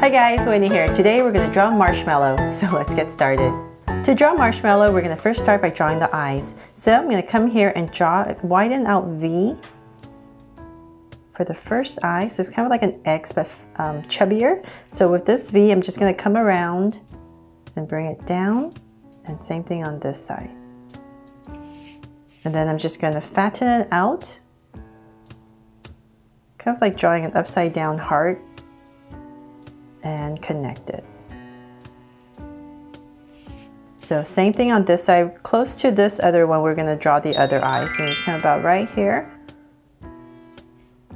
Hi guys, Winnie here. Today we're going to draw Marshmallow, so let's get started. To draw Marshmallow, we're going to first start by drawing the eyes. So I'm going to come here and widen out V for the first eye. So it's kind of like an X, but chubbier. So with this V, I'm just going to come around and bring it down, and same thing on this side. And then I'm just going to fatten it out, kind of like drawing an upside down heart, and connect it. So same thing on this side, close to this other one, we're going to draw the other eye. So I'm just going to about right here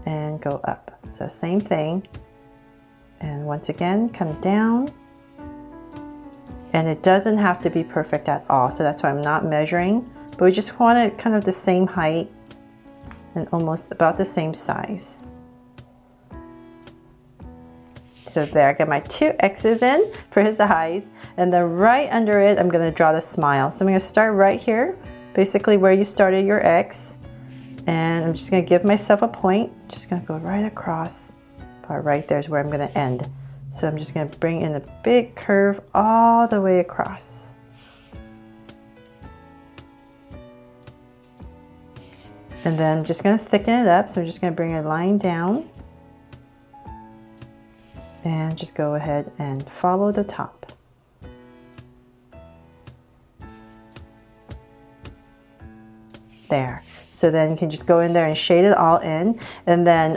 and go up. So same thing. And once again, come down. And it doesn't have to be perfect at all. So that's why I'm not measuring, but we just want it kind of the same height and almost about the same size. So there, I got my two X's in for his eyes, and then right under it, I'm gonna draw the smile. So I'm gonna start right here, basically where you started your X, and I'm just gonna give myself a point. Just gonna go right across, about right there is where I'm gonna end. So I'm just gonna bring in a big curve all the way across. And then I'm just gonna thicken it up, so I'm just gonna bring a line down. And just go ahead and follow the top. There. So then you can just go in there and shade it all in. And then,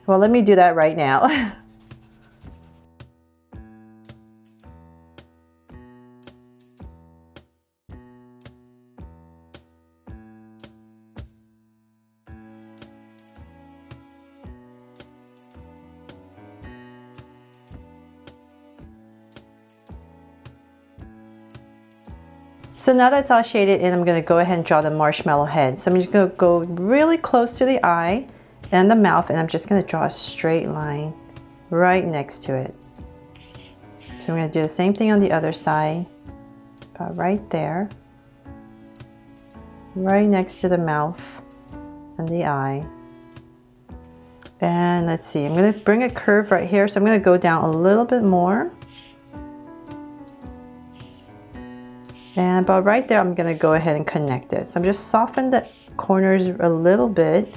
well, let me do that right now. So now that's all shaded in, I'm going to go ahead and draw the marshmallow head. So I'm just going to go really close to the eye and the mouth, and I'm just going to draw a straight line right next to it. So I'm going to do the same thing on the other side, about right there, right next to the mouth and the eye. And let's see, I'm going to bring a curve right here, so I'm going to go down a little bit more. And about right there, I'm going to go ahead and connect it. So I'm just soften the corners a little bit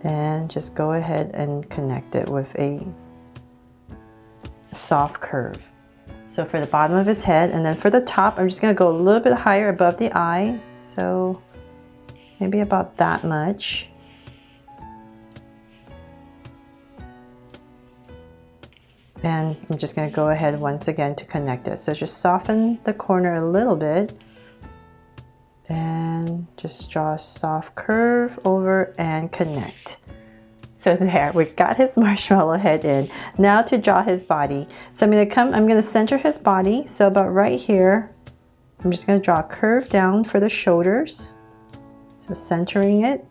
and just go ahead and connect it with a soft curve. So for the bottom of his head, and then for the top, I'm just going to go a little bit higher above the eye. So maybe about that much. And I'm just going to go ahead once again to connect it. So just soften the corner a little bit and just draw a soft curve over and connect. So there, we got his marshmallow head in. Now to draw his body. So I'm going to center his body. So about right here, I'm just going to draw a curve down for the shoulders. So centering it.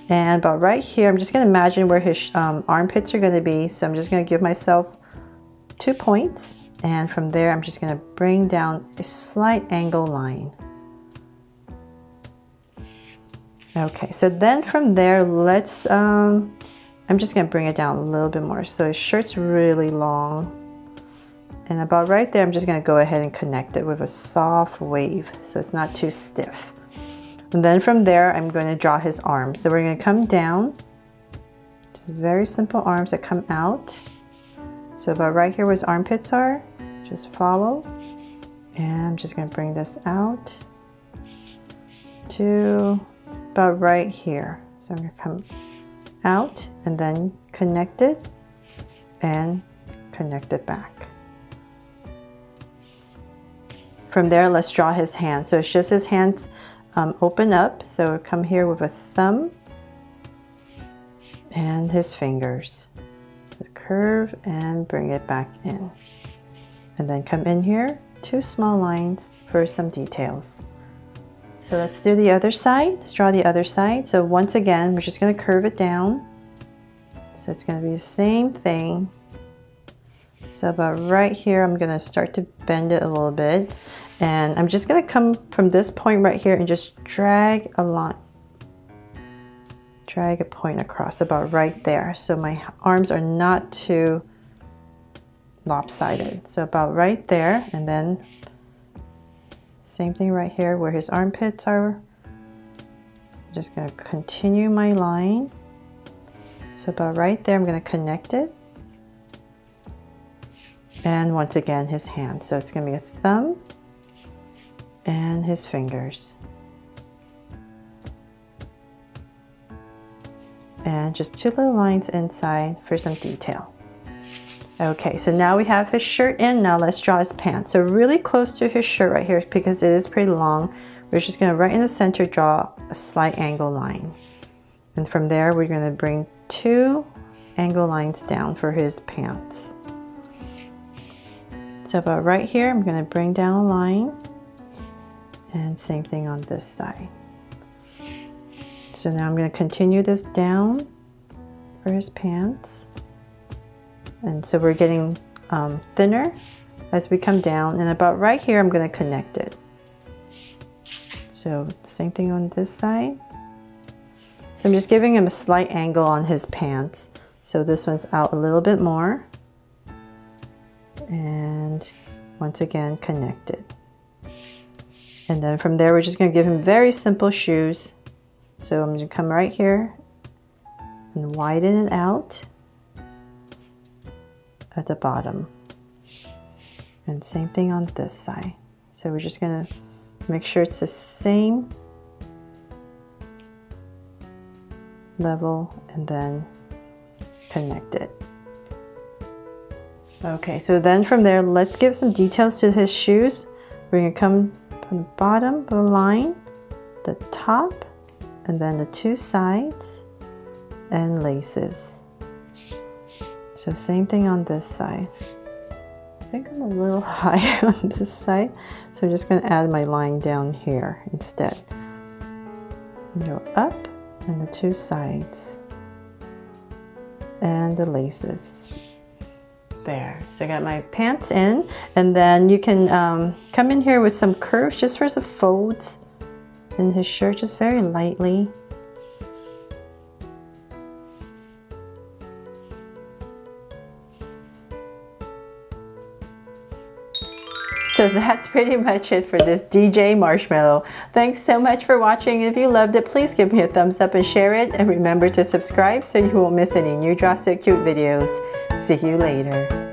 And about right here, I'm just going to imagine where his armpits are going to be. So I'm just going to give myself 2 points, and from there I'm just going to bring down a slight angle line. Okay, so then from there, let's I'm just going to bring it down a little bit more. So his shirt's really long, and about right there I'm just going to go ahead and connect it with a soft wave so it's not too stiff. And then from there I'm going to draw his arms. So we're going to come down, just very simple arms that come out. So about right here where his armpits are, just follow. And I'm just going to bring this out to about right here. So I'm going to come out and then connect it and connect it back. From there, let's draw his hands. So it's just his hands open up. So come here with a thumb and his fingers. Curve and bring it back in, and then come in here, 2 small lines for some details. So let's do the other side. Let's draw the other side. So once again, we're just going to curve it down. So it's going to be the same thing. So about right here, I'm going to start to bend it a little bit, and I'm just going to come from this point right here and just drag a line. Drag a point across about right there. So my arms are not too lopsided. So about right there, and then same thing right here where his armpits are. I'm just going to continue my line. So about right there, I'm going to connect it. And once again, his hand. So it's going to be a thumb and his fingers. And just two little lines inside for some detail. Okay, so now we have his shirt in. Now let's draw his pants. So really close to his shirt right here because it is pretty long. We're just going to right in the center draw a slight angle line. And from there we're going to bring two angle lines down for his pants. So about right here I'm going to bring down a line. And same thing on this side. So now I'm going to continue this down for his pants. And so we're getting thinner as we come down, and about right here I'm going to connect it. So same thing on this side. So I'm just giving him a slight angle on his pants. So this one's out a little bit more. And once again connect it. And then from there we're just going to give him very simple shoes. So I'm going to come right here and widen it out at the bottom. And same thing on this side. So we're just going to make sure it's the same level and then connect it. Okay, so then from there, let's give some details to his shoes. We're going to come from the bottom of the line, the top, and then the two sides and laces. So same thing on this side. I think I'm a little high on this side, so I'm just going to add my line down here instead. Go up and the two sides and the laces. There. So I got my pants in, and then you can come in here with some curves just for some folds in his shirt, just very lightly. So that's pretty much it for this DJ Marshmallow. Thanks so much for watching. If you loved it, please give me a thumbs up and share it. And remember to subscribe so you won't miss any new Draw So Cute videos. See you later.